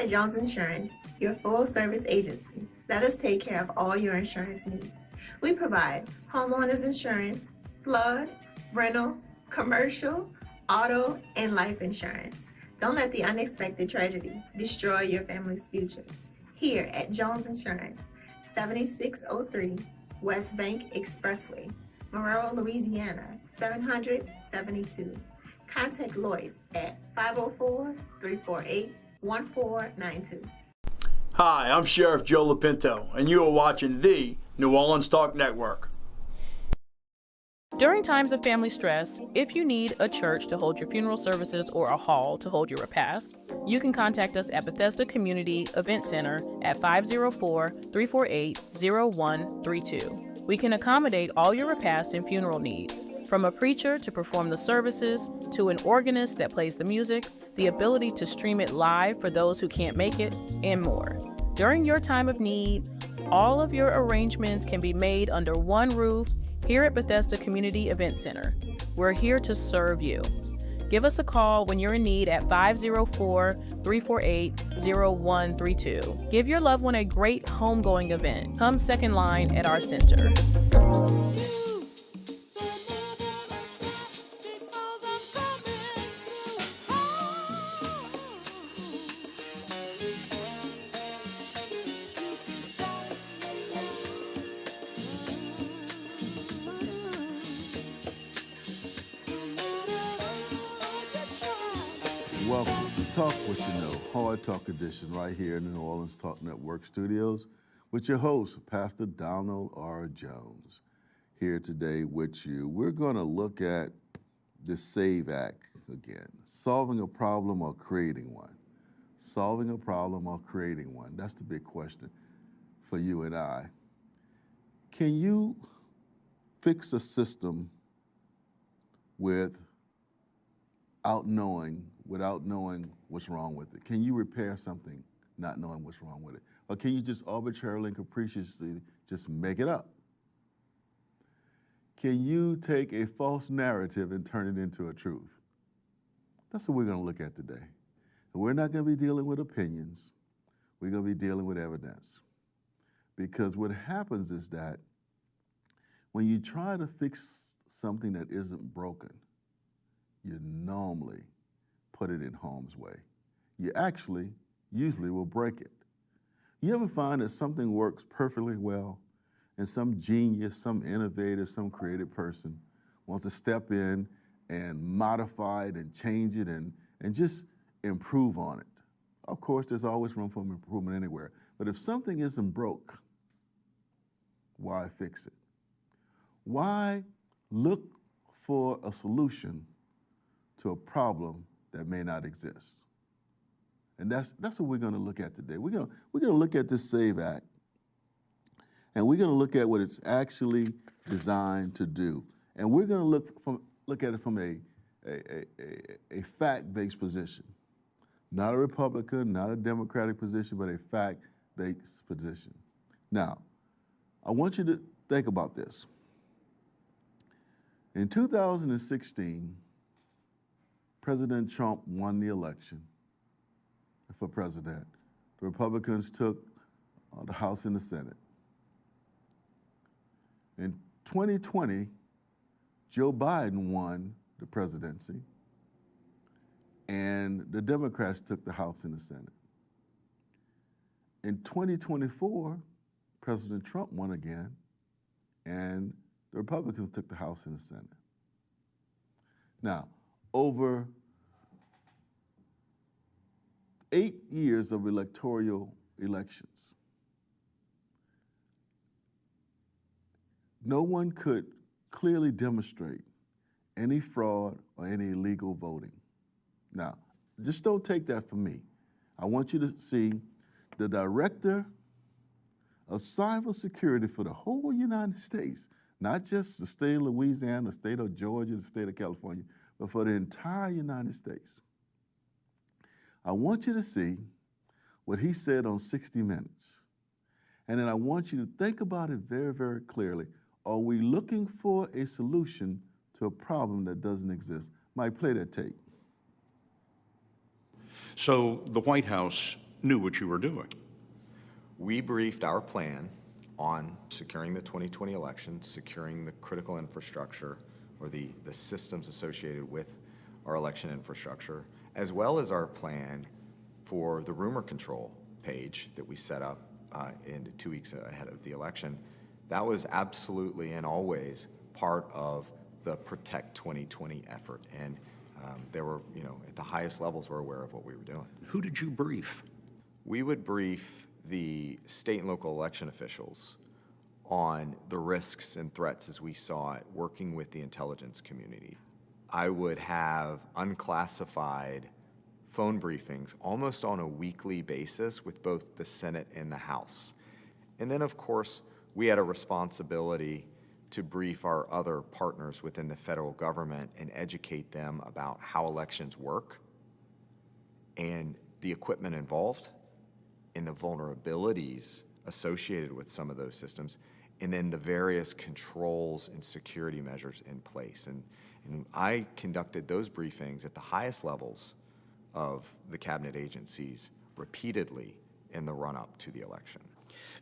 at Jones Insurance, your full-service agency. Let us take care of all your insurance needs. We provide homeowners insurance, flood, rental, commercial, auto, and life insurance. Don't let the unexpected tragedy destroy your family's future. Here at Jones Insurance, 7603 West Bank Expressway, Monroe, Louisiana, 772. Contact Lois at 504-348-1492. Hi, I'm Sheriff Joe Lopinto, and you are watching the New Orleans Talk Network. During times of family stress, if you need a church to hold your funeral services or a hall to hold your repast, you can contact us at Bethesda Community Event Center at 504-348-0132. We can accommodate all your repast and funeral needs, from a preacher to perform the services, to an organist that plays the music, the ability to stream it live for those who can't make it, and more. During your time of need, all of your arrangements can be made under one roof here at Bethesda Community Event Center. We're here to serve you. Give us a call when you're in need at 504-348-0132. Give your loved one a great homegoing event. Come second line at our center. Welcome to Talk What You Know, Hard Talk Edition, right here in the New Orleans Talk Network studios with your host, Pastor Donald R. Jones. Here today with you, we're going to look at the SAVE Act again, solving a problem or creating one. Solving a problem or creating one, that's the big question for you and I. Can you fix a system without knowing what's wrong with it? Can you repair something not knowing what's wrong with it? Or can you just arbitrarily and capriciously just make it up? Can you take a false narrative and turn it into a truth? That's what we're going to look at today. And we're not going to be dealing with opinions. We're going to be dealing with evidence. Because what happens is that when you try to fix something that isn't broken, you normally put it in harm's way. You actually usually will break it. You ever find that something works perfectly well and some genius, some innovative, some creative person wants to step in and modify it and change it and just improve on it? Of course, there's always room for improvement anywhere. But if something isn't broke, why fix it? Why look for a solution to a problem that may not exist? And that's what we're going to look at today. We're going to look at this SAVE Act, and we're going to look at what it's actually designed to do. And we're going to look at it from a fact-based position. Not a Republican, not a Democratic position, but a fact-based position. Now, I want you to think about this. In 2016, President Trump won the election for president. The Republicans took the House and the Senate. In 2020, Joe Biden won the presidency, and the Democrats took the House and the Senate. In 2024, President Trump won again, and the Republicans took the House and the Senate. Now, over 8 years of electoral elections, no one could clearly demonstrate any fraud or any illegal voting. Now, just don't take that from me. I want you to see the director of cybersecurity for the whole United States, not just the state of Louisiana, the state of Georgia, the state of California, but for the entire United States. I want you to see what he said on 60 Minutes. And then I want you to think about it very, very clearly. Are we looking for a solution to a problem that doesn't exist? Mike, play that tape. So the White House knew what you were doing. We briefed our plan on securing the 2020 election, securing the critical infrastructure or the systems associated with our election infrastructure, as well as our plan for the rumor control page that we set up in 2 weeks ahead of the election. That was absolutely and always part of the Protect 2020 effort. And there were, at the highest levels, we're aware of what we were doing. Who did you brief? We would brief the state and local election officials on the risks and threats as we saw it, working with the intelligence community. I would have unclassified phone briefings almost on a weekly basis with both the Senate and the House. And then, of course, we had a responsibility to brief our other partners within the federal government and educate them about how elections work and the equipment involved and the vulnerabilities associated with some of those systems, and then the various controls and security measures in place. And I conducted those briefings at the highest levels of the cabinet agencies repeatedly in the run-up to the election.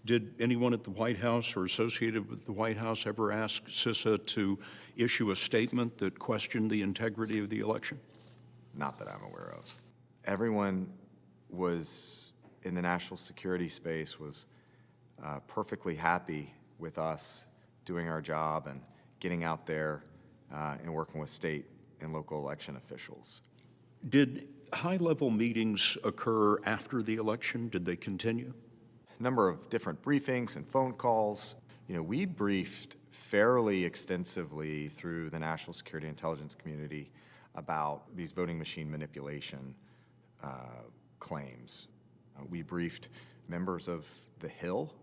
Did anyone at the White House or associated with the White House ever ask CISA to issue a statement that questioned the integrity of the election? Not that I'm aware of. Everyone was in the national security space was perfectly happy with us doing our job and getting out there and working with state and local election officials. Did high-level meetings occur after the election? Did they continue? A number of different briefings and phone calls. We briefed fairly extensively through the national security intelligence community about these voting machine manipulation claims. We briefed members of the Hill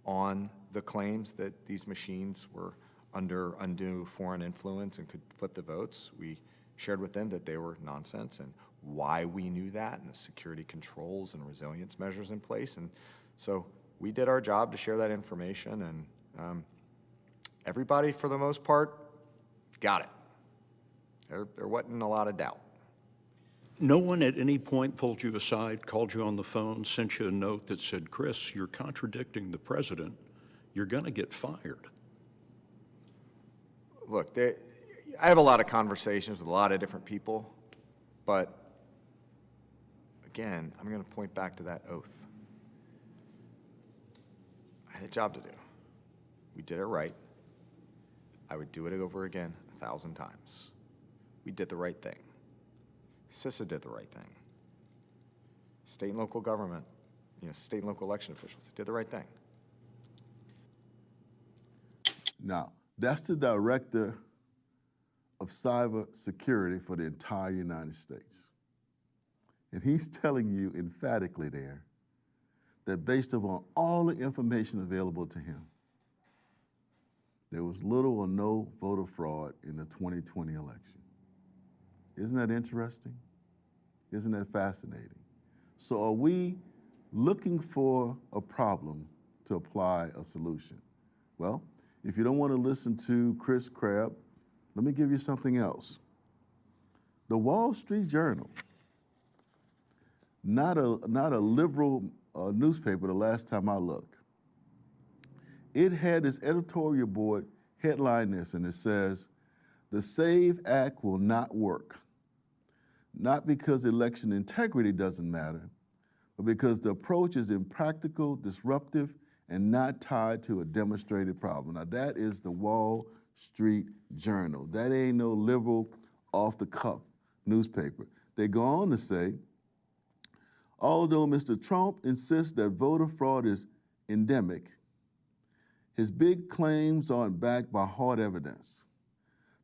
on the claims that these machines were under undue foreign influence and could flip the votes. We shared with them that they were nonsense and why we knew that and the security controls and resilience measures in place. And so we did our job to share that information, and everybody, for the most part, got it. There wasn't a lot of doubt. No one at any point pulled you aside, called you on the phone, sent you a note that said, Chris, you're contradicting the president. You're going to get fired. Look, I have a lot of conversations with a lot of different people, but again, I'm going to point back to that oath. I had a job to do. We did it right. I would do it over again 1,000 times. We did the right thing. CISA did the right thing. State and local government, state and local election officials did the right thing. Now, that's the director of cyber security for the entire United States. And he's telling you emphatically there that based upon all the information available to him, there was little or no voter fraud in the 2020 election. Isn't that interesting? Isn't that fascinating? So are we looking for a problem to apply a solution? Well, if you don't want to listen to Chris Crabb, let me give you something else. The Wall Street Journal, not a liberal newspaper the last time I looked, it had its editorial board headline this, and it says, "The SAVE Act will not work. Not because election integrity doesn't matter, but because the approach is impractical, disruptive, and not tied to a demonstrated problem." Now that is the Wall Street Journal. That ain't no liberal off-the-cuff newspaper. They go on to say, although Mr. Trump insists that voter fraud is endemic, his big claims aren't backed by hard evidence.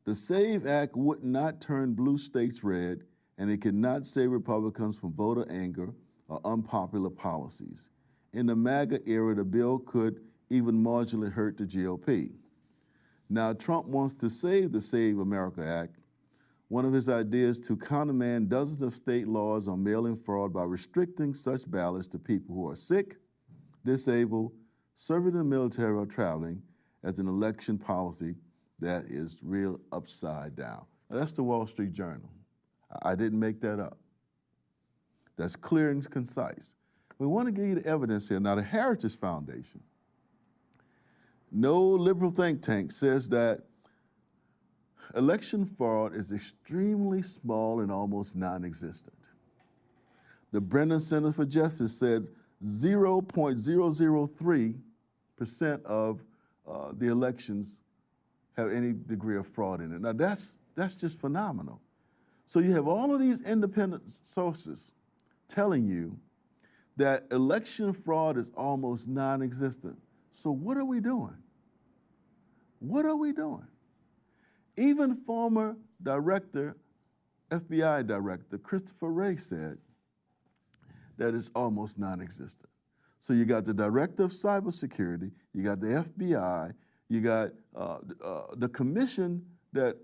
The SAVE Act would not turn blue states red, and it cannot save Republicans from voter anger or unpopular policies. In the MAGA era, the bill could even marginally hurt the GOP. Now, Trump wants to save the Save America Act. One of his ideas to countermand dozens of state laws on mail-in fraud by restricting such ballots to people who are sick, disabled, serving in the military, or traveling as an election policy that is real upside down. Now, that's the Wall Street Journal. I didn't make that up. That's clear and concise. We want to give you the evidence here. Now, the Heritage Foundation, no liberal think tank, says that election fraud is extremely small and almost non-existent. The Brennan Center for Justice said 0.003% of the elections have any degree of fraud in it. Now that's just phenomenal. So you have all of these independent sources telling you that election fraud is almost non-existent. So what are we doing? What are we doing? Even former director, FBI director, Christopher Wray said that it's almost non-existent. So you got the director of cybersecurity, you got the FBI, you got the commission that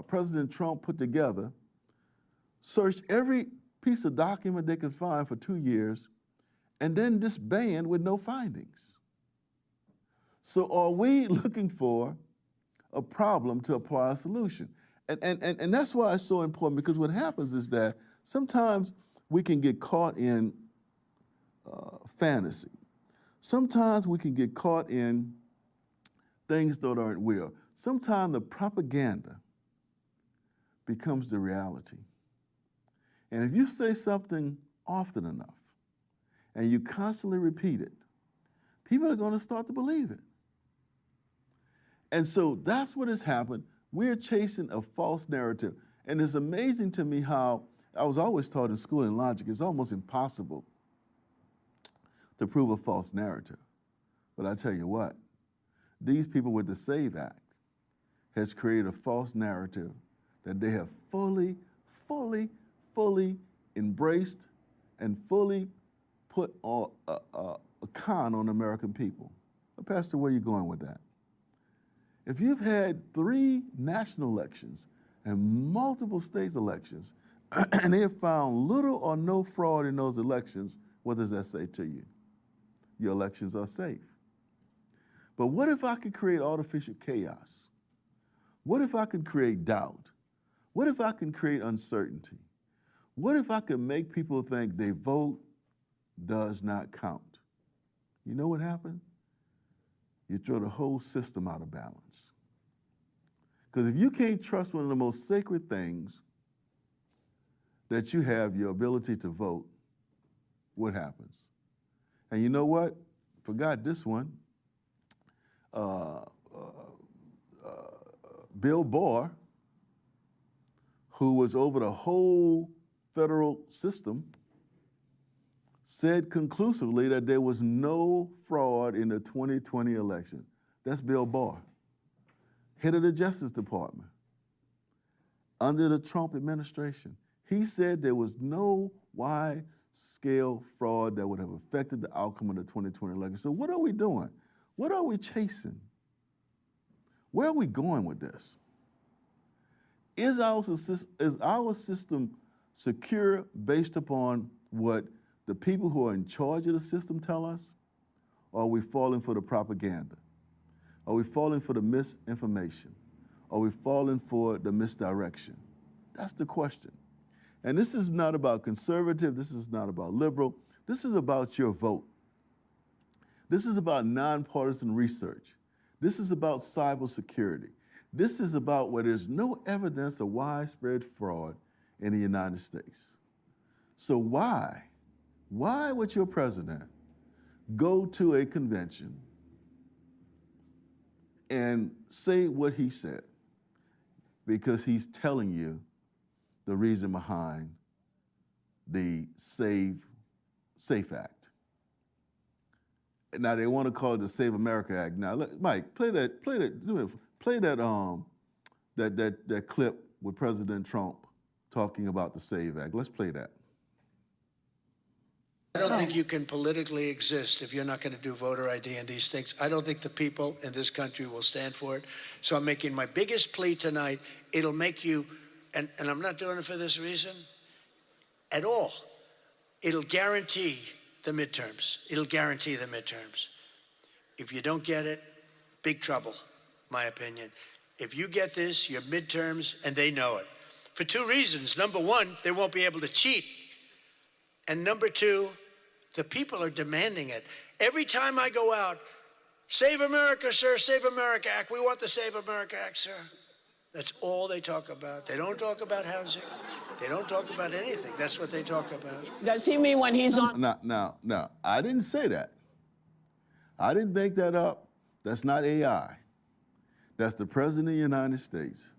President Trump put together, searched every piece of document they could find for 2 years, and then disband with no findings. So are we looking for a problem to apply a solution? And that's why it's so important, because what happens is that sometimes we can get caught in fantasy. Sometimes we can get caught in things that aren't real. Sometimes the propaganda becomes the reality. And if you say something often enough and you constantly repeat it, people are going to start to believe it. And so that's what has happened. We're chasing a false narrative. And it's amazing to me how, I was always taught in school in logic, it's almost impossible to prove a false narrative. But I tell you what, these people with the SAVE Act has created a false narrative that they have fully embraced and fully put a con on the American people. Pastor, where are you going with that? If you've had 3 national elections and multiple state elections, and they have found little or no fraud in those elections, what does that say to you? Your elections are safe. But what if I could create artificial chaos? What if I could create doubt? What if I can create uncertainty? What if I could make people think their vote does not count? You know what happened? You throw the whole system out of balance. Because if you can't trust one of the most sacred things that you have, your ability to vote, what happens? And you know what? Forgot this one. Bill Barr, who was over the whole federal system, said conclusively that there was no fraud in the 2020 election. That's Bill Barr, head of the Justice Department, under the Trump administration. He said there was no wide-scale fraud that would have affected the outcome of the 2020 election. So what are we doing? What are we chasing? Where are we going with this? Is our system secure based upon what the people who are in charge of the system tell us? Or are we falling for the propaganda? Are we falling for the misinformation? Are we falling for the misdirection? That's the question. And this is not about conservative, this is not about liberal, this is about your vote. This is about nonpartisan research. This is about cybersecurity. This is about where there's no evidence of widespread fraud in the United States. So why would your president go to a convention and say what he said? Because he's telling you the reason behind the SAFE Act. Now they want to call it the Save America Act. Now, Mike, play that clip with President Trump talking about the SAVE Act. Let's play that. I don't think you can politically exist if you're not going to do voter ID and these things. I don't think the people in this country will stand for it. So I'm making my biggest plea tonight. It'll make you, and I'm not doing it for this reason at all. It'll guarantee the midterms. It'll guarantee the midterms. If you don't get it, big trouble, my opinion. If you get this, your midterms, and they know it. For 2 reasons. Number one, they won't be able to cheat. And number two, The people are demanding it. Every time I go out, Save America, sir, Save America Act. We want the Save America Act, sir. That's all they talk about. They don't talk about housing. They don't talk about anything. That's what they talk about. Does he mean when he's on? Now, I didn't say that. I didn't make that up. That's not AI. That's the President of the United States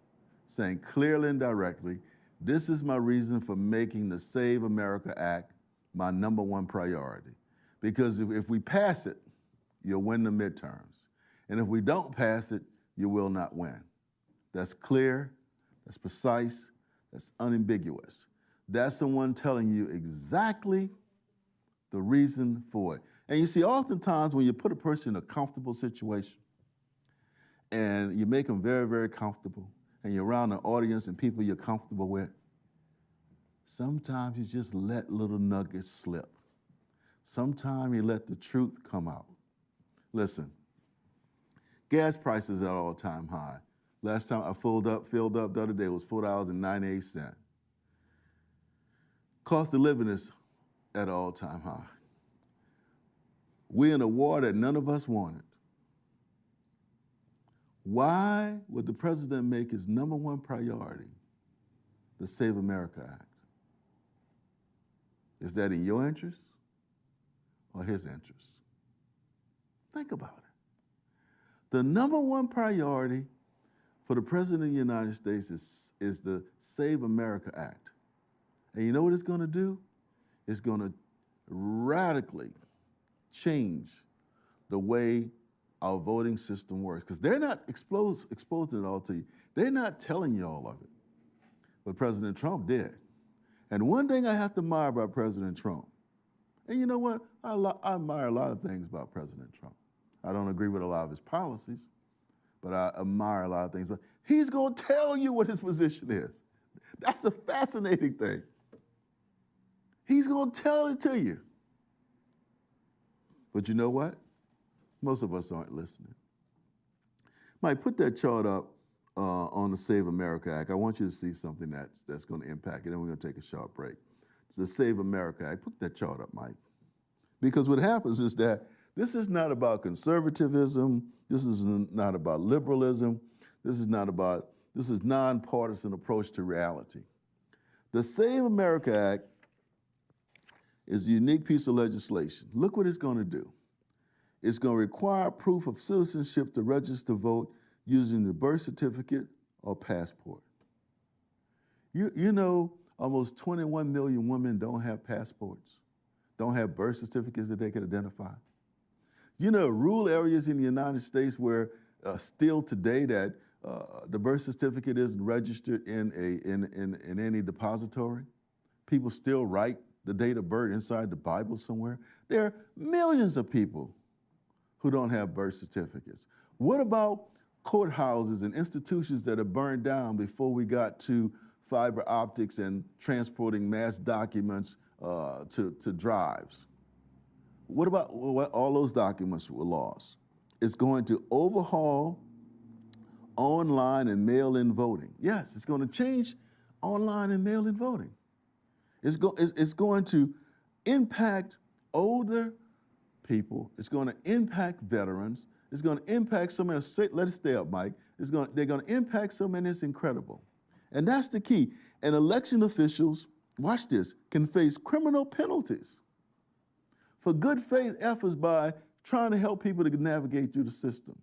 saying clearly and directly, this is my reason for making the Save America Act my #1 priority. Because if we pass it, you'll win the midterms. And if we don't pass it, you will not win. That's clear, that's precise, that's unambiguous. That's someone telling you exactly the reason for it. And you see, oftentimes when you put a person in a comfortable situation and you make them very, very comfortable, and you're around an audience and people you're comfortable with, sometimes you just let little nuggets slip. Sometimes you let the truth come out. Listen, gas prices at all-time high. Last time I filled up the other day was $4.98. Cost of living is at an all-time high. We're in a war that none of us wanted. Why would the president make his #1 priority the Save America Act? Is that in your interest or his interest? Think about it. The #1 priority for the President of the United States is the Save America Act. And you know what it's going to do? It's going to radically change the way our voting system works. Because they're not exposing it all to you. They're not telling you all of it. But President Trump did. And one thing I have to admire about President Trump, and you know what? I admire a lot of things about President Trump. I don't agree with a lot of his policies, but I admire a lot of things. But he's going to tell you what his position is. That's the fascinating thing. He's going to tell it to you. But you know what? Most of us aren't listening. Mike, put that chart up on the Save America Act. I want you to see something that's going to impact it, and we're going to take a short break. It's the Save America Act. Put that chart up, Mike. Because what happens is that this is not about conservatism. This is not about liberalism. This is nonpartisan approach to reality. The Save America Act is a unique piece of legislation. Look what it's going to do. It's going to require proof of citizenship to register to vote using the birth certificate or passport. You know, almost 21 million women don't have passports, don't have birth certificates that they can identify. You know, rural areas in the United States where still today that the birth certificate isn't registered in any depository. People still write the date of birth inside the Bible somewhere. There are millions of people who don't have birth certificates. What about courthouses and institutions that are burned down before we got to fiber optics and transporting mass documents to drives? What about all those documents were lost? It's going to overhaul online and mail-in voting. Yes, it's going to change online and mail-in voting. It's going to impact older people. It's going to impact veterans. It's going to impact so many. Let it stay up, Mike. They're going to impact so many. It's incredible, and that's the key. And election officials, watch this, can face criminal penalties for good faith efforts by trying to help people to navigate through the system.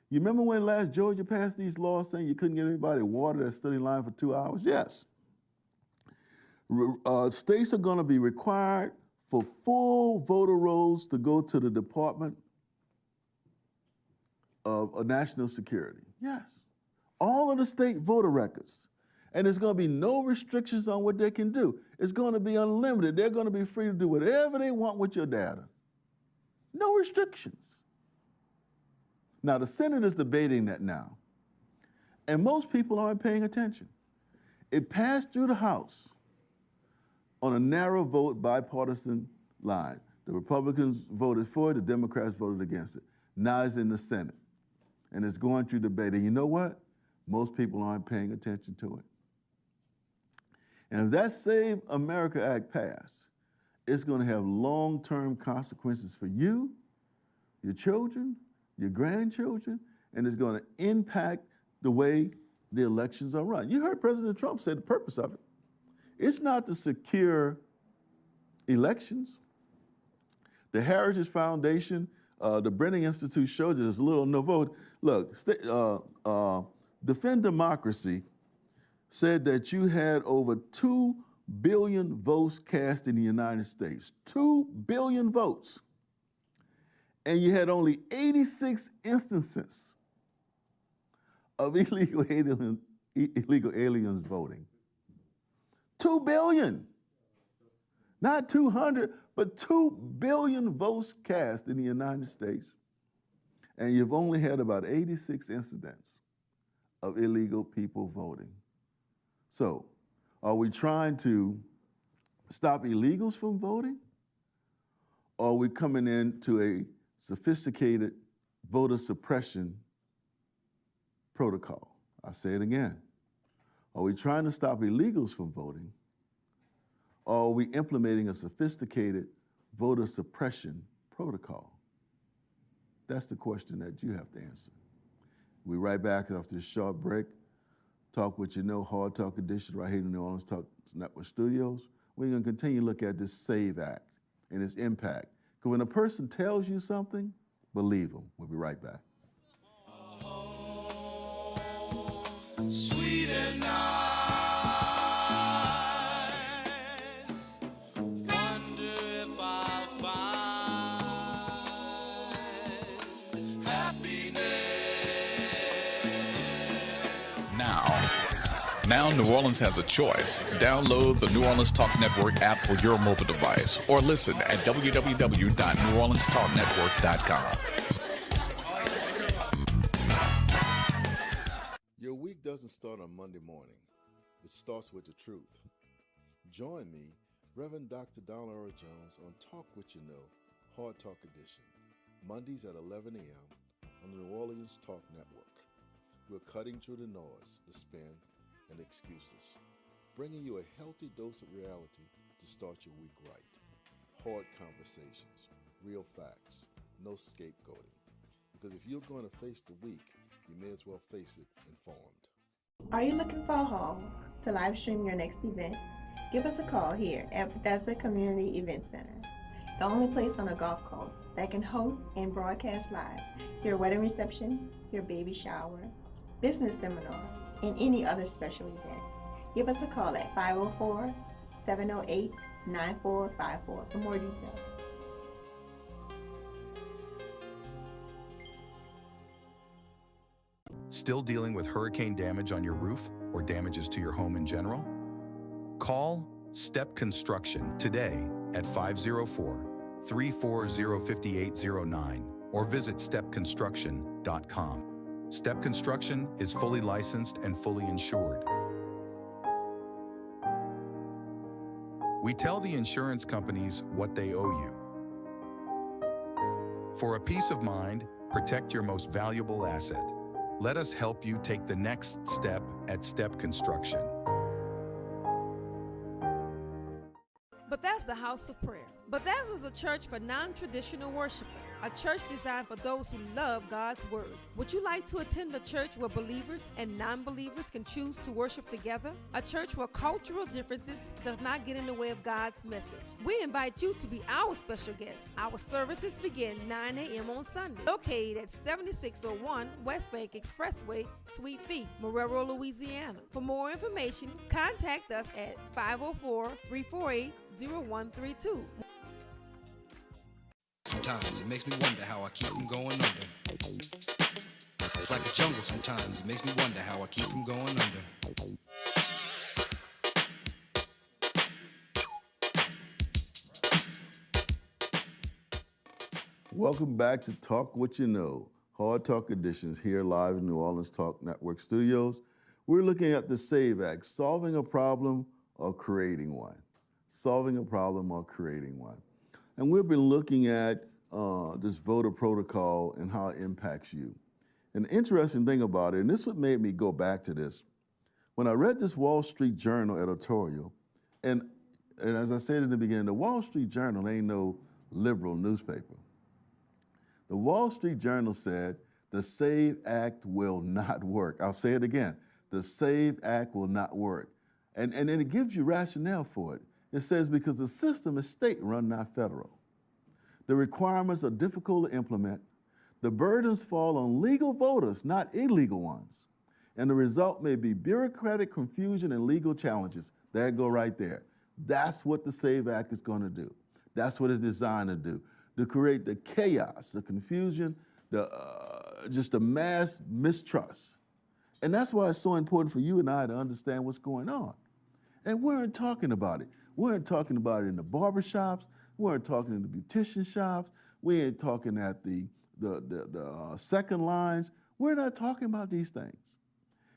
You remember when last Georgia passed these laws saying you couldn't get anybody water that stood in line for 2 hours? Yes. States are going to be required for full voter rolls to go to the Department of National Security. Yes. All of the state voter records. And there's going to be no restrictions on what they can do. It's going to be unlimited. They're going to be free to do whatever they want with your data. No restrictions. Now, the Senate is debating that now. And most people aren't paying attention. It passed through the House on a narrow vote, bipartisan line. The Republicans voted for it, the Democrats voted against it. Now it's in the Senate, and it's going through debate. And you know what? Most people aren't paying attention to it. And if that Save America Act passed, It's going to have long-term consequences for you, your children, your grandchildren, and it's going to impact the way the elections are run. You heard President Trump say the purpose of it. It's not to secure elections. The Heritage Foundation, the Brennan Institute showed you there's a little no vote. Look, Defend Democracy said that you had over 2 billion votes cast in the United States. 2 billion votes. And you had only 86 instances of illegal aliens voting. 2 billion. Not 200, but 2 billion votes cast in the United States. And you've only had about 86 incidents of illegal people voting. So, are we trying to stop illegals from voting? Or are we coming into a sophisticated voter suppression protocol? I'll say it again. Are we trying to stop illegals from voting? Or are we implementing a sophisticated voter suppression protocol? That's the question that you have to answer. We'll be right back after this short break. Talk What You Know, Hard Talk Edition, right here in the New Orleans Talk Network Studios. We're going to continue to look at this SAVE Act and its impact. Because when a person tells you something, believe them. We'll be right back. Sweet and nice. Wonder if I'll find happiness. Now New Orleans has a choice. Download the New Orleans Talk Network app for your mobile device or listen at www.neworleanstalknetwork.com. Your week doesn't start on Monday morning. It starts with the truth. Join me, Reverend Dr. Donald Earl Jones, on Talk What You Know, Hard Talk Edition, Mondays at 11 a.m. on the New Orleans Talk Network. We're cutting through the noise, the spin, and excuses, bringing you a healthy dose of reality to start your week right. Hard conversations, real facts, no scapegoating. Because if you're going to face the week, you may as well face it informed. Are you looking for a hall to live stream your next event? Give us a call here at Bethesda Community Event Center, the only place on the Gulf Coast that can host and broadcast live your wedding reception, your baby shower, business seminar, and any other special event. Give us a call at 504-708-9454 for more details. Still dealing with hurricane damage on your roof or damages to your home in general? Call Step Construction today at 504-340-5809 or visit stepconstruction.com. Step Construction is fully licensed and fully insured. We tell the insurance companies what they owe you. For a peace of mind, protect your most valuable asset. Let us help you take the next step at Step Construction. Bethesda House of Prayer. Bethesda is a church for non-traditional worshipers, a church designed for those who love God's Word. Would you like to attend a church where believers and non-believers can choose to worship together? A church where cultural differences does not get in the way of God's message. We invite you to be our special guest. Our services begin 9 a.m. on Sunday, located at 7601 West Bank Expressway, Suite B, Marrero, Louisiana. For more information, contact us at 504-348-0132. Sometimes it makes me wonder how I keep from going under. It's like a jungle sometimes. It makes me wonder how I keep from going under. Welcome back to Talk What You Know, Hard Talk Editions here live in New Orleans Talk Network Studios. We're looking at the SAVE Act, solving a problem or creating one. Solving a problem or creating one. And we've been looking at this voter protocol and how it impacts you. And the interesting thing about it, and this is what made me go back to this, when I read this Wall Street Journal editorial, and and as I said in the beginning, the Wall Street Journal ain't no liberal newspaper. The Wall Street Journal said the SAVE Act will not work. I'll say it again. The SAVE Act will not work. And then it gives you rationale for it. It says because the system is state-run, not federal. The requirements are difficult to implement. The burdens fall on legal voters, not illegal ones. And the result may be bureaucratic confusion and legal challenges. There you go right there. That's what the SAVE Act is going to do. That's what it's designed to do, to create the chaos, the confusion, just the mass mistrust. And that's why it's so important for you and I to understand what's going on. And we aren't talking about it. We aren't talking about it in the barbershops. We aren't talking in the beautician shops. We ain't talking at the second lines. We're not talking about these things.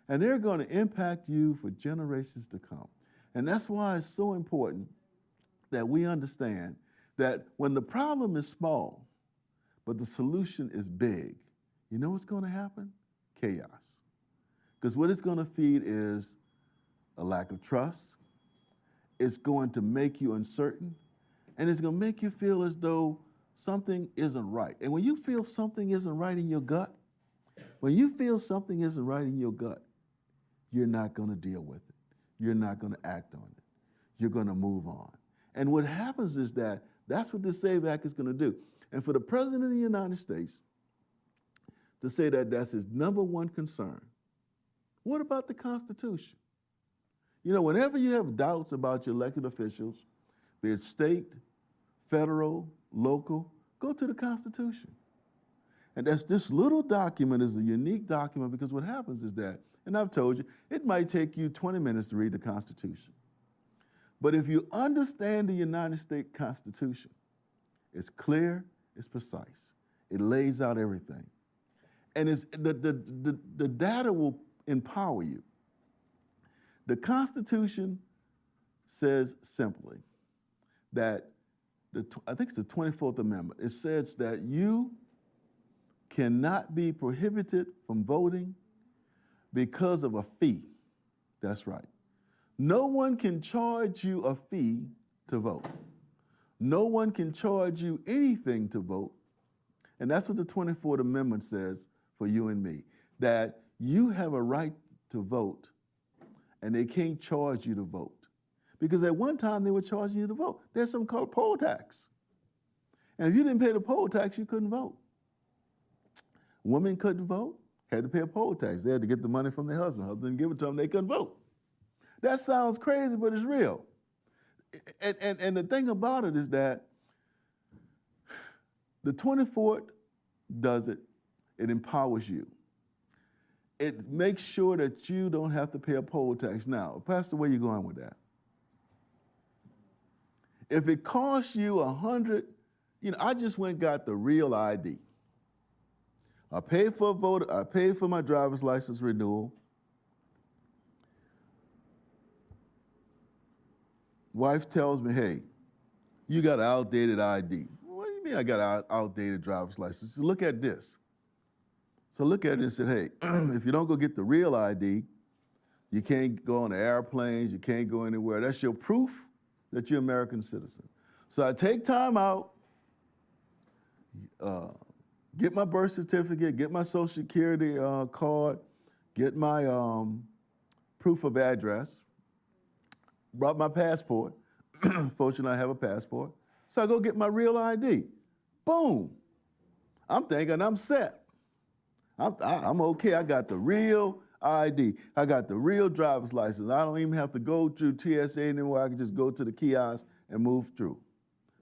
And they're going to impact you for generations to come. And that's why it's so important that we understand that when the problem is small, but the solution is big, you know what's going to happen? Chaos. Because what it's going to feed is a lack of trust. It's going to make you uncertain. And it's going to make you feel as though something isn't right. And when you feel something isn't right in your gut, you're not going to deal with it. You're not going to act on it. You're going to move on. And what happens is that's what the SAVE Act is going to do. And for the President of the United States to say that that's his number one concern, what about the Constitution? You know, whenever you have doubts about your elected officials, be it state, federal, local, go to the Constitution. And this little document is a unique document because what happens is that, and I've told you, it might take you 20 minutes to read the Constitution. But if you understand the United States Constitution, it's clear, it's precise. It lays out everything. And the data will empower you. The Constitution says simply that, I think it's the 24th Amendment, it says that you cannot be prohibited from voting because of a fee. That's right. No one can charge you a fee to vote. No one can charge you anything to vote. And that's what the 24th Amendment says for you and me, that you have a right to vote and they can't charge you to vote. Because at one time they were charging you to vote. There's something called poll tax. And if you didn't pay the poll tax, you couldn't vote. Women couldn't vote, had to pay a poll tax. They had to get the money from their husband. Husband didn't give it to them, they couldn't vote. That sounds crazy, but it's real. And the thing about it is that the 24th does it. It empowers you. It makes sure that you don't have to pay a poll tax. Now, Pastor, where are you going with that? If it costs you $100, I just went and got the real ID. I paid for a voter, I paid for my driver's license renewal. Wife tells me, hey, you got an outdated ID. What do you mean I got an outdated driver's license? So look at this. So look at it and said, hey, if you don't go get the real ID, you can't go on the airplanes, you can't go anywhere. That's your proof that you're an American citizen. So I take time out, get my birth certificate, get my Social Security card, get my proof of address, brought my passport. Fortunately, I have a passport. So I go get my real ID. Boom. I'm thinking I'm set. I'm okay. I got the real ID. I got the real driver's license. I don't even have to go through TSA anymore. I can just go to the kiosk and move through.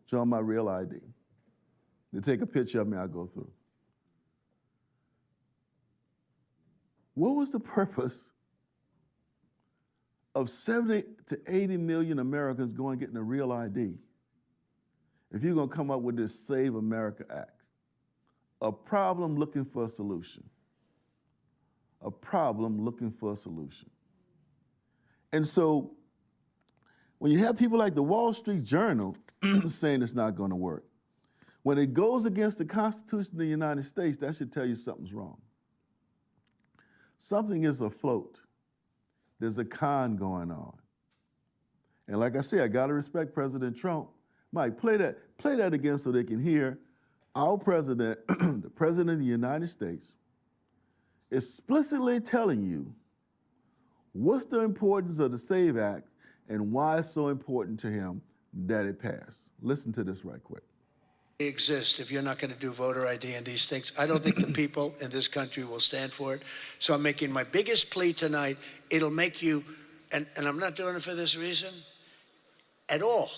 Show them my real ID. They take a picture of me, I go through. What was the purpose of 70 to 80 million Americans going and getting a real ID if you're going to come up with this Save America Act? A problem looking for a solution. A problem looking for a solution. And so when you have people like the Wall Street Journal saying it's not going to work, when it goes against the Constitution of the United States, that should tell you something's wrong. Something is afloat. There's a con going on. And like I said, I gotta respect President Trump. Mike, play that again so they can hear our president, the president of the United States, explicitly telling you what's the importance of the SAVE Act and why it's so important to him that it passed. Listen to this right quick. Exist if you're not going to do voter ID and these things. I don't think the people in this country will stand for it. So I'm making my biggest plea tonight. It'll make you, and I'm not doing it for this reason at all.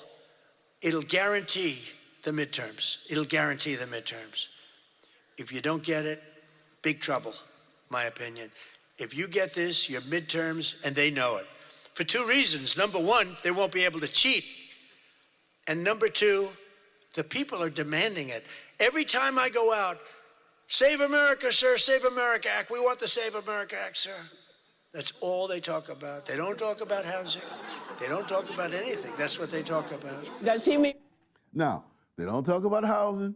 It'll guarantee the midterms. It'll guarantee the midterms. If you don't get it, big trouble, my opinion. If you get this, your midterms, and they know it. For two reasons. Number one, they won't be able to cheat. And number two, the people are demanding it. Every time I go out, Save America, sir, Save America Act. We want the Save America Act, sir. That's all they talk about. They don't talk about housing. They don't talk about anything. That's what they talk about. Does he mean? Now, they don't talk about housing.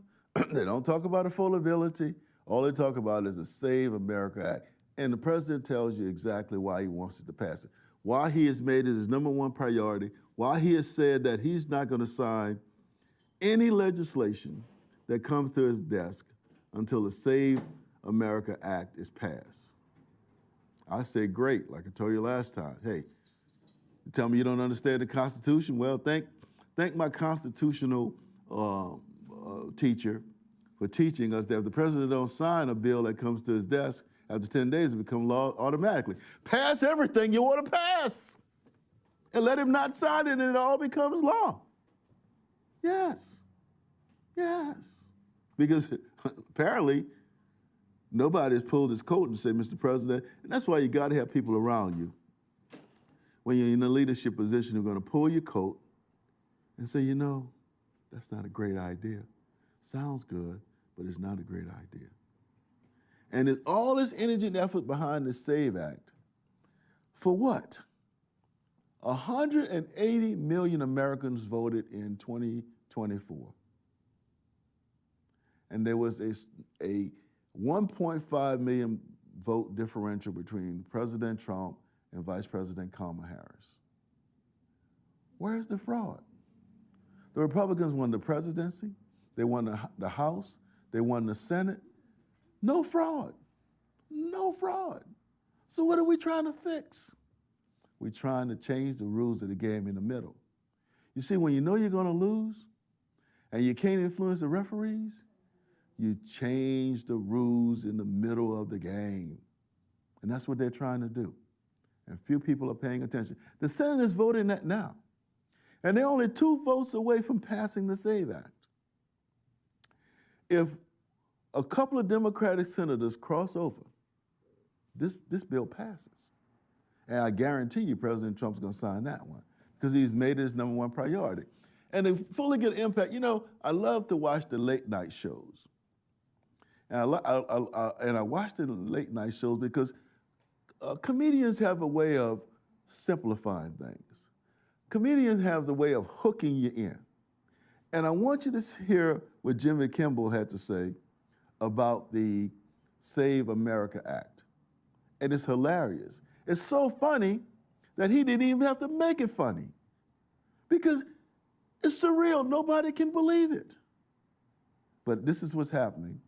They don't talk about affordability. All they talk about is the Save America Act. And the president tells you exactly why he wants it to pass it, why he has made it his #1 priority, why he has said that he's not going to sign any legislation that comes to his desk until the Save America Act is passed. I say, great, like I told you last time. Hey, you tell me you don't understand the Constitution? Well, thank my constitutional teacher for teaching us that if the president don't sign a bill that comes to his desk, after 10 days, it becomes law automatically. Pass everything you want to pass and let him not sign it and it all becomes law. Yes, yes. Because apparently nobody's pulled his coat and said, Mr. President, and that's why you gotta have people around you when you're in a leadership position who are gonna pull your coat and say, you know, that's not a great idea. Sounds good, but it's not a great idea. And there's all this energy and effort behind the SAVE Act. For what? 180 million Americans voted in 2024. And there was a 1.5 million vote differential between President Trump and Vice President Kamala Harris. Where's the fraud? The Republicans won the presidency, they won the House, they won the Senate. No fraud, no fraud. So what are we trying to fix? We're trying to change the rules of the game in the middle. You see, when you know you're gonna lose and you can't influence the referees, you change the rules in the middle of the game. And that's what they're trying to do. And few people are paying attention. The Senate is voting that now. And they're only 2 votes away from passing the SAVE Act. If a couple of Democratic senators cross over, this bill passes. And I guarantee you President Trump's gonna sign that one because he's made it his #1 priority. And to fully get impact, you know, I love to watch the late night shows. And I watch the late night shows because comedians have a way of simplifying things. Comedians have the way of hooking you in. And I want you to hear what Jimmy Kimmel had to say about the Save America Act. And it's hilarious. It's so funny that he didn't even have to make it funny because it's surreal. Nobody can believe it. But this is what's happening.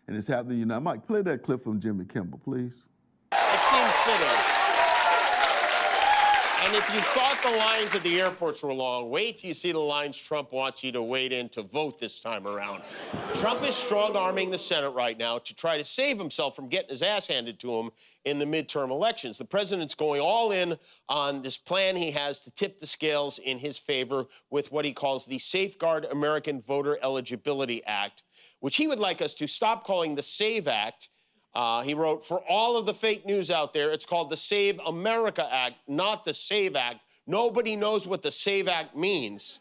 And it's happening, you know. Mike, play that clip from Jimmy Kimmel, please. It seems fitting. And if you thought the lines at the airports were long, wait till you see the lines Trump wants you to wait in to vote this time around. Trump is strong-arming the Senate right now to try to save himself from getting his ass handed to him in the midterm elections. The president's going all in on this plan he has to tip the scales in his favor with what he calls the Safeguard American Voter Eligibility Act, which he would like us to stop calling the SAVE Act. He wrote, for all of the fake news out there, it's called the Save America Act, not the SAVE Act. Nobody knows what the SAVE Act means.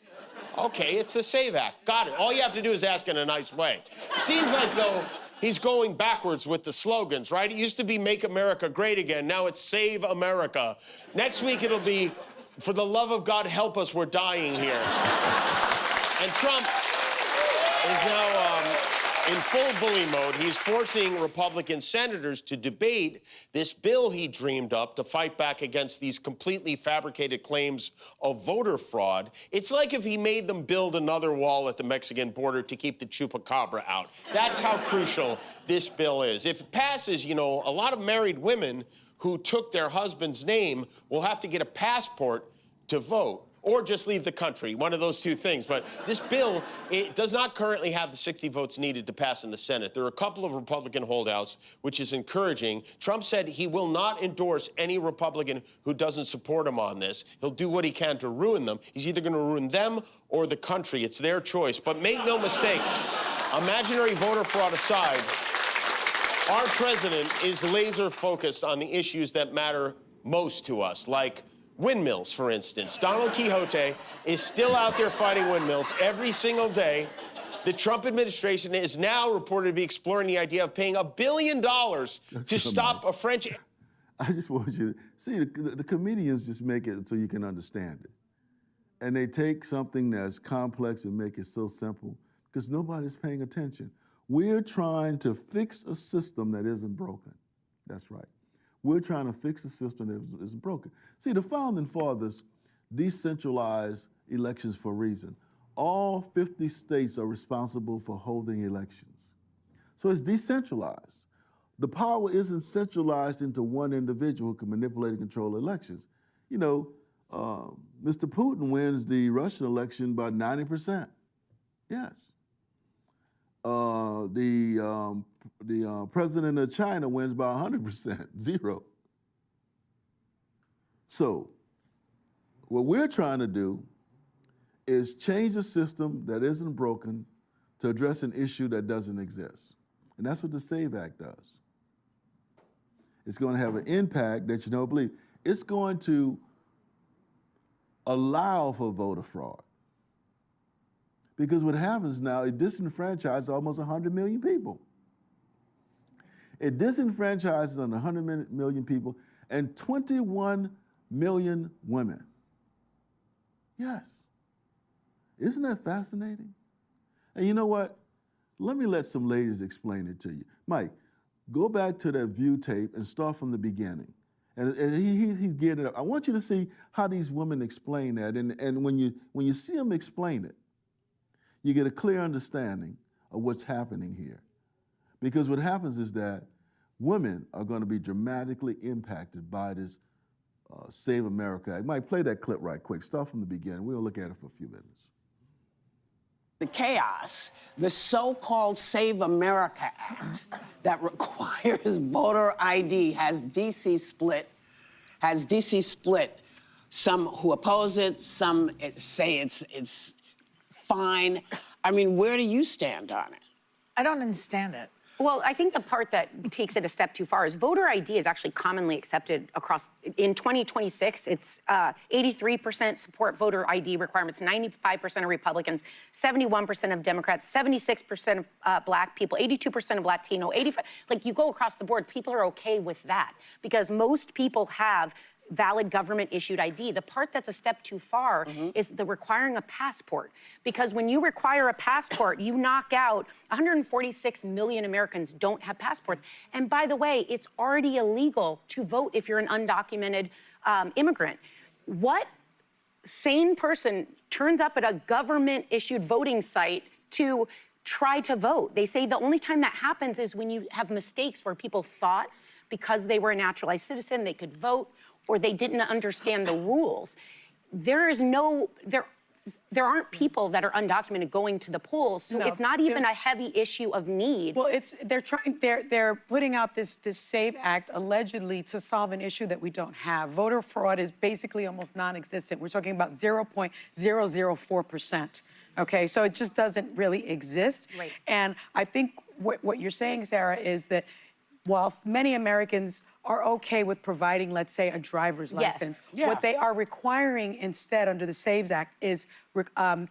Okay, it's the SAVE Act. Got it. All you have to do is ask in a nice way. Seems like, though, he's going backwards with the slogans, right? It used to be Make America Great Again. Now it's Save America. Next week it'll be, for the love of God, help us, we're dying here. And Trump is now In full bully mode, he's forcing Republican senators to debate this bill he dreamed up to fight back against these completely fabricated claims of voter fraud. It's like if he made them build another wall at the Mexican border to keep the chupacabra out. That's how crucial this bill is. If it passes, you know, a lot of married women who took their husband's name will have to get a passport to vote, or just leave the country, one of those two things. But this bill, it does not currently have the 60 votes needed to pass in the Senate. There are a couple of Republican holdouts, which is encouraging. Trump said he will not endorse any Republican who doesn't support him on this. He'll do what he can to ruin them. He's either going to ruin them or the country. It's their choice. But make no mistake, imaginary voter fraud aside, our president is laser focused on the issues that matter most to us, like windmills, for instance. Donald Quixote is still out there fighting windmills every single day. The Trump administration is now reported to be exploring the idea of paying $1 billion to stop a French... I just want you to see, the comedians just make it so you can understand it. And they take something that's complex and make it so simple because nobody's paying attention. We're trying to fix a system that isn't broken. That's right. We're trying to fix a system that isn't broken. See, the Founding Fathers decentralized elections for a reason. All 50 states are responsible for holding elections. So it's decentralized. The power isn't centralized into one individual who can manipulate and control elections. You know, Mr. Putin wins the Russian election by 90%. Yes. The president of China wins by 100%, 0. So what we're trying to do is change a system that isn't broken to address an issue that doesn't exist. And that's what the SAVE Act does. It's going to have an impact that you don't believe. It's going to allow for voter fraud. Because what happens now, it disenfranchises almost 100 million people. It disenfranchises on 100 million people and 21 million women. Yes. Isn't that fascinating? And you know what? Let me let some ladies explain it to you. Mike, go back to that View tape and start from the beginning. And he's getting it up. I want you to see how these women explain that. And when you see them explain it, you get a clear understanding of what's happening here. Because what happens is that women are going to be dramatically impacted by this Save America Act. Mike, play that clip right quick. Start from the beginning. We'll look at it for a few minutes. The chaos, the so-called Save America Act that requires voter ID has DC split. Some who oppose it, some say it's fine. I mean, where do you stand on it? I don't understand it. Well, I think the part that takes it a step too far is voter ID is actually commonly accepted across, in 2026, it's 83% support voter ID requirements, 95% of Republicans, 71% of Democrats, 76% of Black people, 82% of Latino, 85, like you go across the board, people are okay with that because most people have valid government-issued ID. The part that's a step too far is the requiring a passport. Because when you require a passport, you knock out 146 million Americans don't have passports. And by the way, it's already illegal to vote if you're an undocumented immigrant. What sane person turns up at a government-issued voting site to try to vote? They say the only time that happens is when you have mistakes where people thought because they were a naturalized citizen, they could vote, or they didn't understand the rules. There aren't people that are undocumented going to the polls, so it's not even a heavy issue of need. Well, they're putting out this SAVE Act allegedly to solve an issue that we don't have. Voter fraud is basically almost non-existent. We're talking about 0.004%. Okay, so it just doesn't really exist. Right. And I think what you're saying, Sarah, is that whilst many Americans are okay with providing, let's say, a driver's Yes. license. Yeah. What they are requiring instead under the SAVES Act is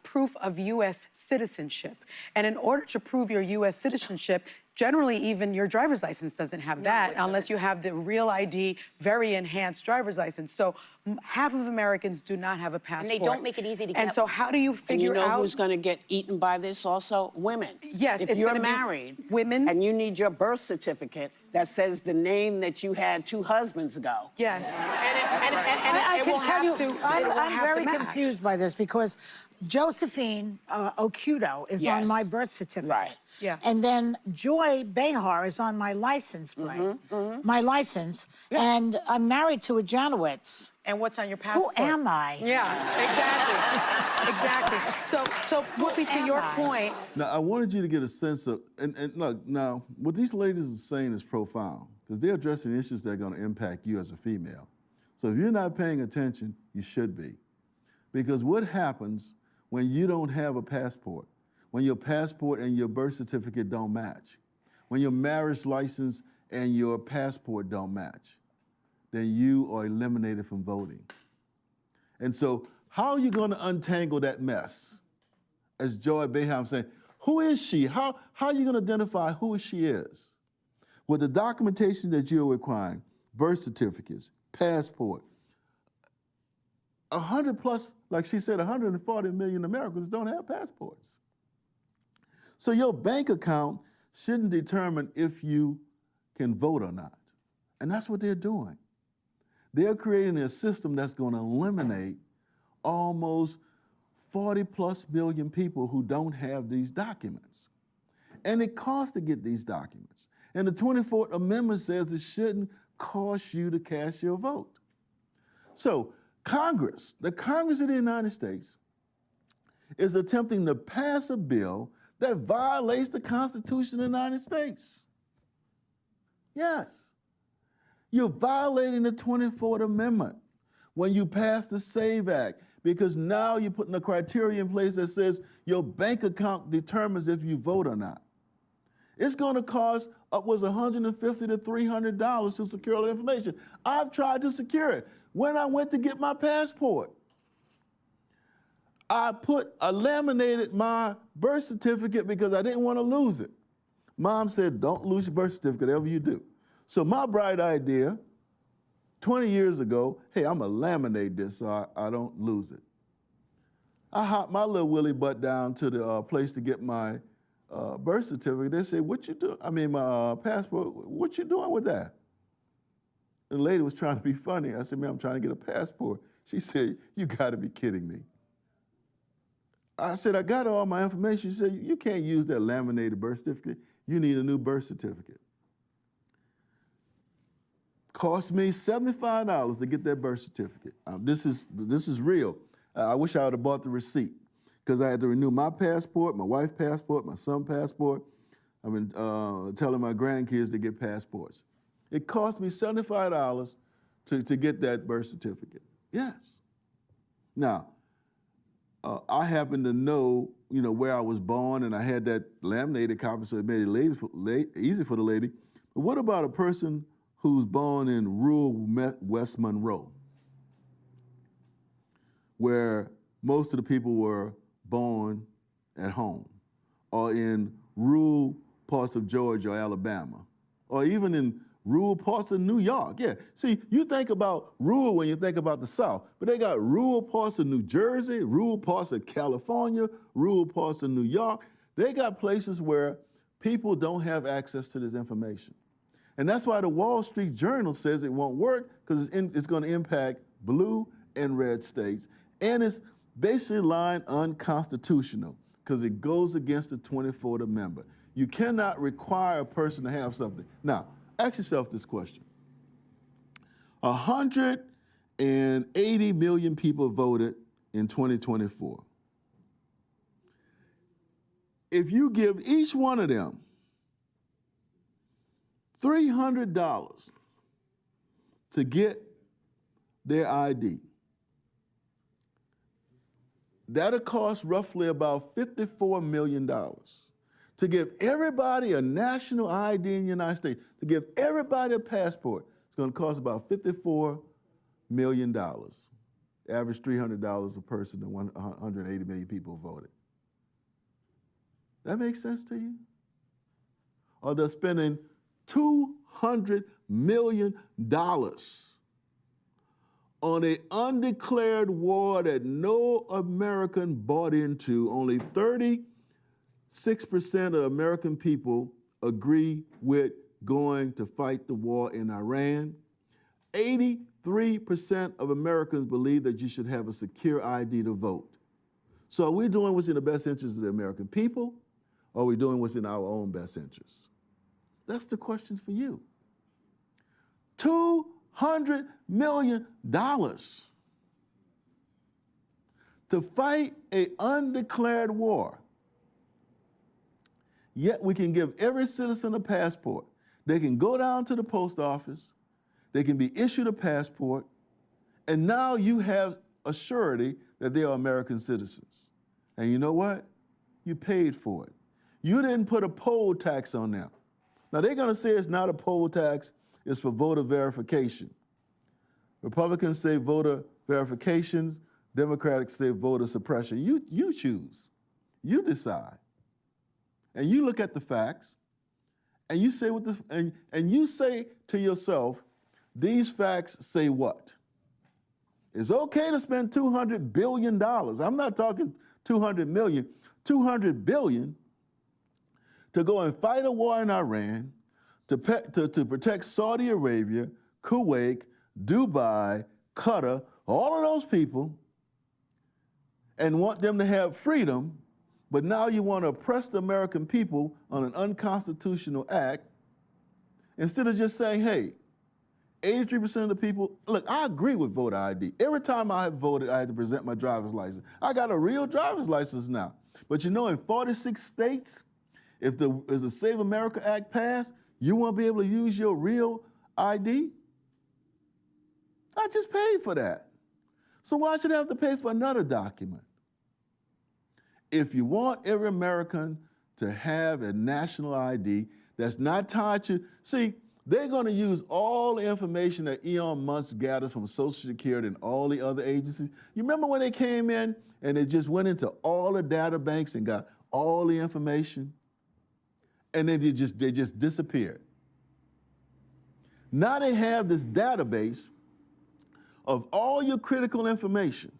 proof of U.S. citizenship. And in order to prove your U.S. citizenship, generally even your driver's license doesn't have that unless you have the real ID, very enhanced driver's license. So half of Americans do not have a passport. And they don't make it easy to get And so one. how do you And figure you know out? who's going to get eaten by this also? Women. Yes, If it's you're gonna be married women. and you need your birth certificate that says the name that you had 2 husbands ago. Yes. I can tell you, I'm very match. confused by this because Josephine Okudo is on Yes. my birth certificate. Right. Yeah. And then Joy Behar is on my license plate, my license. And I'm married to a Janowitz. And what's on your passport? Who am I? Yeah, exactly. Exactly. So Whoopi, to your point, Now, I wanted you to get a sense of, and look, now, what these ladies are saying is profound, because they're addressing issues that are going to impact you as a female. So if you're not paying attention, you should be. Because what happens when you don't have a passport? When your passport and your birth certificate don't match? When your marriage license and your passport don't match? Then you are eliminated from voting. And so how are you going to untangle that mess? As Joy Behar saying, who is she? How are you going to identify who she is? With the documentation that you're requiring, birth certificates, passport, 100 plus, like she said, 140 million Americans don't have passports. So your bank account shouldn't determine if you can vote or not. And that's what they're doing. They're creating a system that's going to eliminate almost 40 plus million people who don't have these documents. And it costs to get these documents. And the 24th Amendment says it shouldn't cost you to cast your vote. So Congress, the Congress of the United States, is attempting to pass a bill that violates the Constitution of the United States. Yes. You're violating the 24th Amendment when you pass the SAVE Act, because now you're putting a criteria in place that says your bank account determines if you vote or not. It's going to cost upwards $150 to $300 to secure the information. I've tried to secure it. When I went to get my passport, I laminated my birth certificate because I didn't want to lose it. Mom said, don't lose your birth certificate, whatever you do. So my bright idea, 20 years ago, hey, I'm going to laminate this so I don't lose it. I hopped my little willy butt down to the place to get my birth certificate. They said, what you do? I mean, my passport, what you doing with that? The lady was trying to be funny. I said, man, I'm trying to get a passport. She said, you got to be kidding me. I said, I got all my information. She said, you can't use that laminated birth certificate. You need a new birth certificate. Cost me $75 to get that birth certificate. This is real. I wish I would have bought the receipt, because I had to renew my passport, my wife's passport, my son's passport. I've been telling my grandkids to get passports. It cost me $75 to get that birth certificate. Yes. Now, I happen to know, where I was born, and I had that laminated copy, so it made it easy for the lady. But what about a person who's born in rural West Monroe, where most of the people were born at home, or in rural parts of Georgia or Alabama, or even in rural parts of New York? Yeah, see, you think about rural when you think about the South, but they got rural parts of New Jersey, rural parts of California, rural parts of New York. They got places where people don't have access to this information. And that's why the Wall Street Journal says it won't work, because it's going to impact blue and red states. And it's basically lying unconstitutional, because it goes against the 24th Amendment. You cannot require a person to have something. Now, ask yourself this question. 180 million people voted in 2024. If you give each one of them $300 to get their ID, that'll cost roughly about $54 million. To give everybody a national ID in the United States, to give everybody a passport, it's going to cost about $54 million. Average $300 a person, and 180 million people voted. That makes sense to you? Or they're spending $200 million on an undeclared war that no American bought into. Only 36% of American people agree with going to fight the war in Iran. 83% of Americans believe that you should have a secure ID to vote. So are we doing what's in the best interest of the American people, or are we doing what's in our own best interest? That's the question for you. $200 million to fight an undeclared war. Yet we can give every citizen a passport. They can go down to the post office, they can be issued a passport, and now you have a surety that they are American citizens. And you know what? You paid for it. You didn't put a poll tax on them. Now they're gonna say it's not a poll tax, it's for voter verification. Republicans say voter verifications, Democrats say voter suppression. You choose, you decide. And you look at the facts, and you say and you say to yourself, these facts say what? It's okay to spend $200 billion. I'm not talking 200 million, 200 billion to go and fight a war in Iran, to protect Saudi Arabia, Kuwait, Dubai, Qatar, all of those people, and want them to have freedom, but now you want to oppress the American people on an unconstitutional act, instead of just saying, hey, 83% of the people, look, I agree with voter ID. Every time I have voted, I had to present my driver's license. I got a real driver's license now. But you know, in 46 states, if the Save America Act passed, you won't be able to use your real ID? I just paid for that. So why should I have to pay for another document? If you want every American to have a national ID that's not tied to, see, they're going to use all the information that Elon Musk gathered from Social Security and all the other agencies. You remember when they came in and they just went into all the data banks and got all the information? And then they just disappeared. Now they have this database of all your critical information.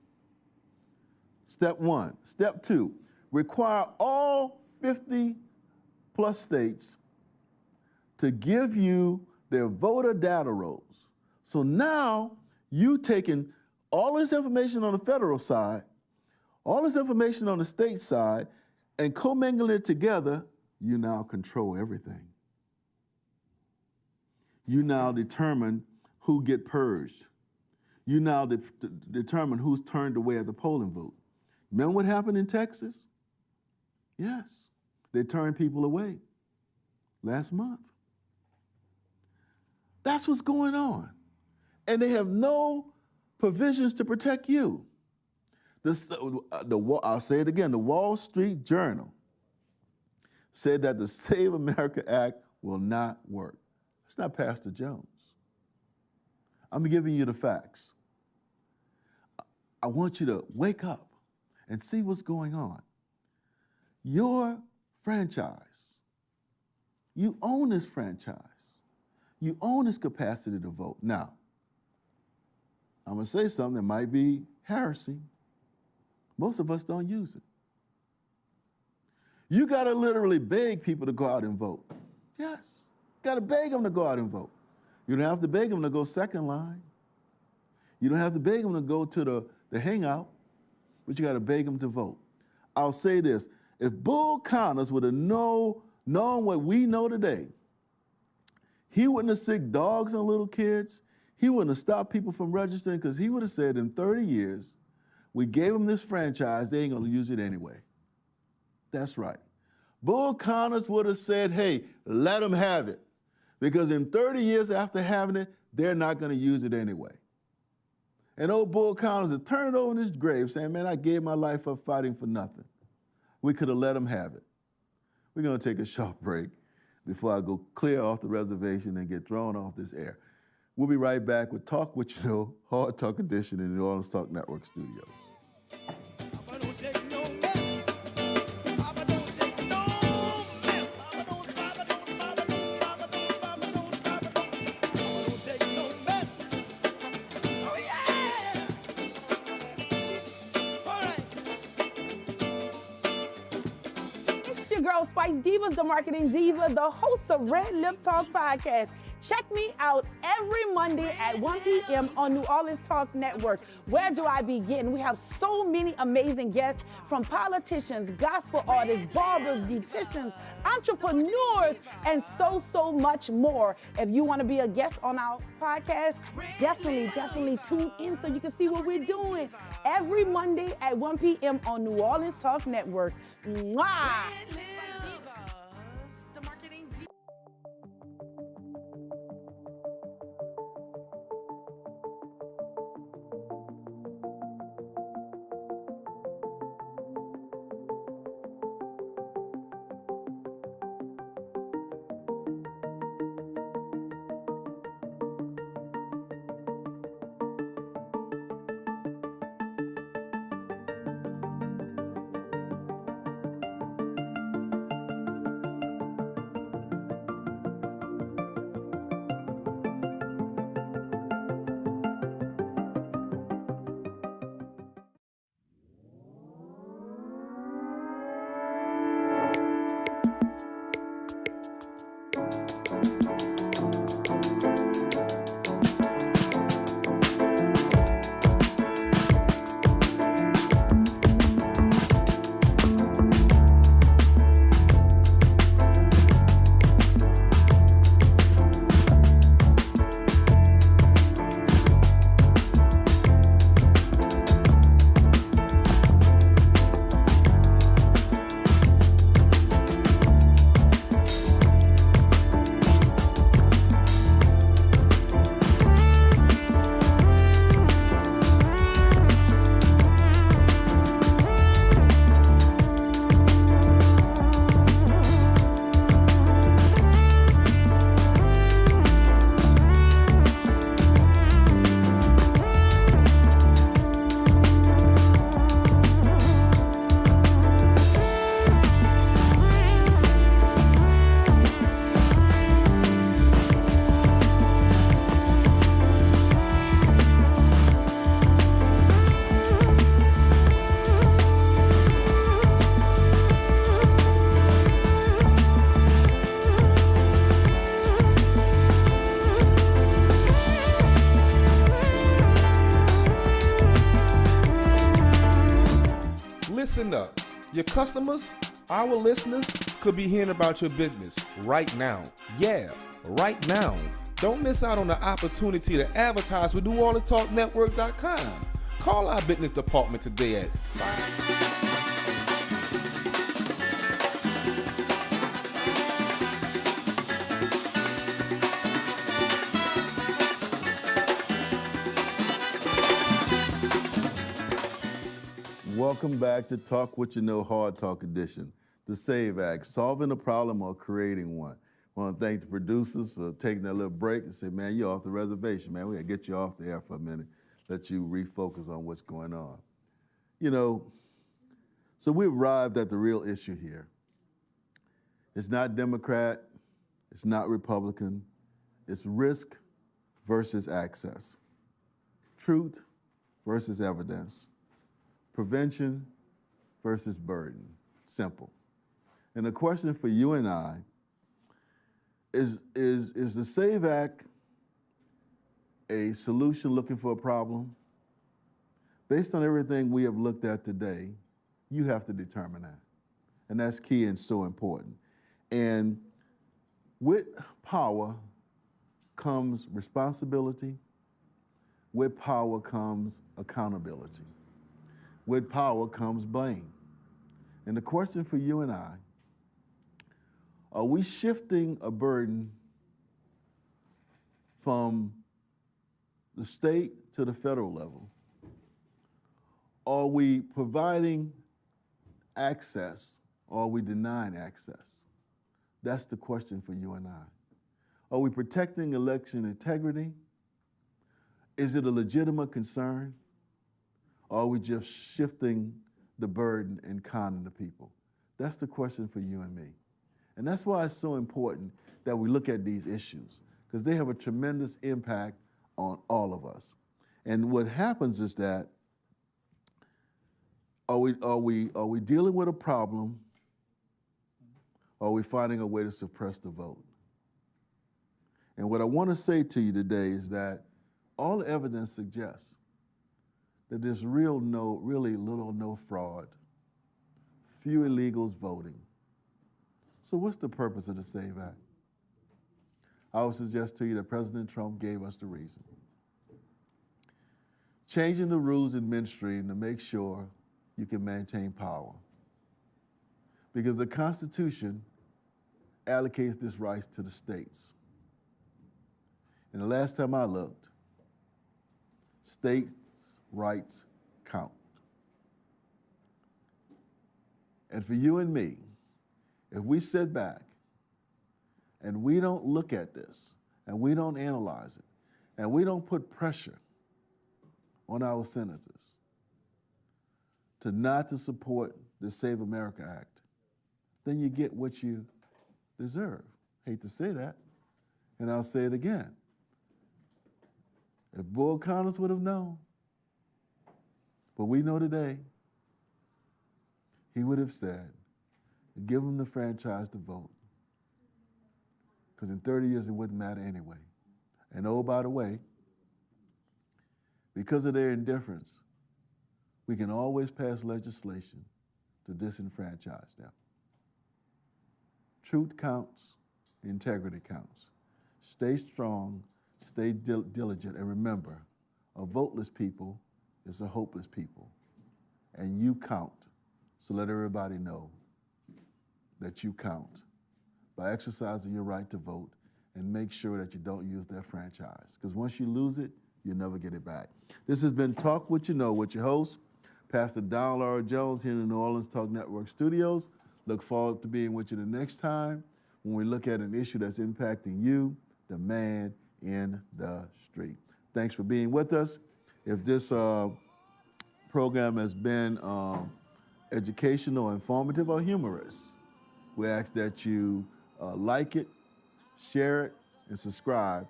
Step one. Step two, require all 50 plus states to give you their voter data rolls. So now you taking all this information on the federal side, all this information on the state side, and commingling it together, you now control everything. You now determine who get purged. You now determine who's turned away at the polling vote. Remember what happened in Texas? Yes, they turned people away last month. That's what's going on. And they have no provisions to protect you. I'll say it again, the Wall Street Journal said that the Save America Act will not work. It's not Pastor Jones. I'm giving you the facts. I want you to wake up and see what's going on. Your franchise, you own this franchise. You own this capacity to vote. Now, I'm going to say something that might be heresy. Most of us don't use it. You got to literally beg people to go out and vote. Yes, got to beg them to go out and vote. You don't have to beg them to go second line. You don't have to beg them to go to the hangout, but you got to beg them to vote. I'll say this, if Bull Connors would have known what we know today, he wouldn't have sicked dogs on little kids. He wouldn't have stopped people from registering, because he would have said in 30 years, we gave them this franchise, they ain't gonna use it anyway. That's right. Bull Connors would have said, hey, let them have it, because in 30 years after having it, they're not gonna use it anyway. And old Bull Connors would turn it over in his grave saying, man, I gave my life up fighting for nothing. We could have let him have it. We're gonna take a short break before I go clear off the reservation and get thrown off this air. We'll be right back with Talk What You Know, Hard Talk Edition in the New Orleans Talk Network studios. Girl Spice Divas, the marketing diva, the host of Red Lip Talk podcast. Check me out every Monday at 1 p.m. on New Orleans Talk Network. Where do I begin? We have so many amazing guests, from politicians, gospel artists, barbers, beauticians, entrepreneurs, and so much more. If you want to be a guest on our podcast, definitely tune in so you can see what we're doing. Every Monday at 1 p.m. on New Orleans Talk Network. Mwah! Listen up. Your customers, our listeners, could be hearing about your business right now. Yeah, right now. Don't miss out on the opportunity to advertise with NewOrleansTalkNetwork.com. Call our business department today at 5. Welcome back to Talk What You Know, Hard Talk Edition, the SAVE Act, solving a problem or creating one. I want to thank the producers for taking that little break and say, man, you're off the reservation, man. We got to get you off the air for a minute, let you refocus on what's going on. You know, so we arrived at the real issue here. It's not Democrat, it's not Republican, it's risk versus access, truth versus evidence, prevention versus burden. Simple. And the question for you and I is the SAVE Act a solution looking for a problem? Based on everything we have looked at today, you have to determine that. And that's key and so important. And with power comes responsibility. With power comes accountability. With power comes blame. And the question for you and I, are we shifting a burden from the state to the federal level? Are we providing access or are we denying access? That's the question for you and I. Are we protecting election integrity Is it a legitimate concern? Or are we just shifting the burden and conning the people? That's the question for you and me. And that's why it's so important that we look at these issues, because they have a tremendous impact on all of us. And what happens is that, are we dealing with a problem, or are we finding a way to suppress the vote? And what I want to say to you today is that all the evidence suggests that there's really little or no fraud, few illegals voting. So what's the purpose of the SAVE Act? I would suggest to you that President Trump gave us the reason. Changing the rules in midstream to make sure you can maintain power. Because the Constitution allocates this right to the states. And the last time I looked, states' rights count. And for you and me, if we sit back and we don't look at this, and we don't analyze it, and we don't put pressure on our senators to not to support the Save America Act, then you get what you deserve. Hate to say that, and I'll say it again. If Bull Connors would have known what we know today, he would have said, give them the franchise to vote. Because in 30 years, it wouldn't matter anyway. And oh, by the way, because of their indifference, we can always pass legislation to disenfranchise them. Truth counts, integrity counts. Stay strong, stay diligent, and remember, a voteless people is a hopeless people. And you count. So let everybody know that you count by exercising your right to vote, and make sure that you don't use that franchise. Because once you lose it, you'll never get it back. This has been Talk What You Know with your host, Pastor Donald R. Jones, here in the New Orleans Talk Network studios. Look forward to being with you the next time when we look at an issue that's impacting you, the man in the street. Thanks for being with us. If this program has been educational, informative, or humorous, we ask that you like it, share it, and subscribe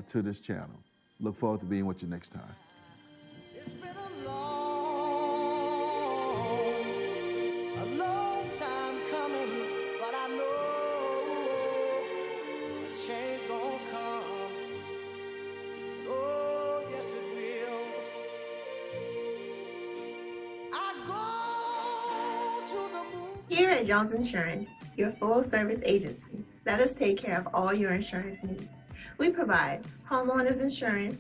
to this channel. Look forward to being with you next time. It's been a long time coming, but I know a change gonna come. Oh, yes it will. I go to the moon. Here at Jones Insurance, your full-service agency, let us take care of all your insurance needs. We provide homeowners insurance,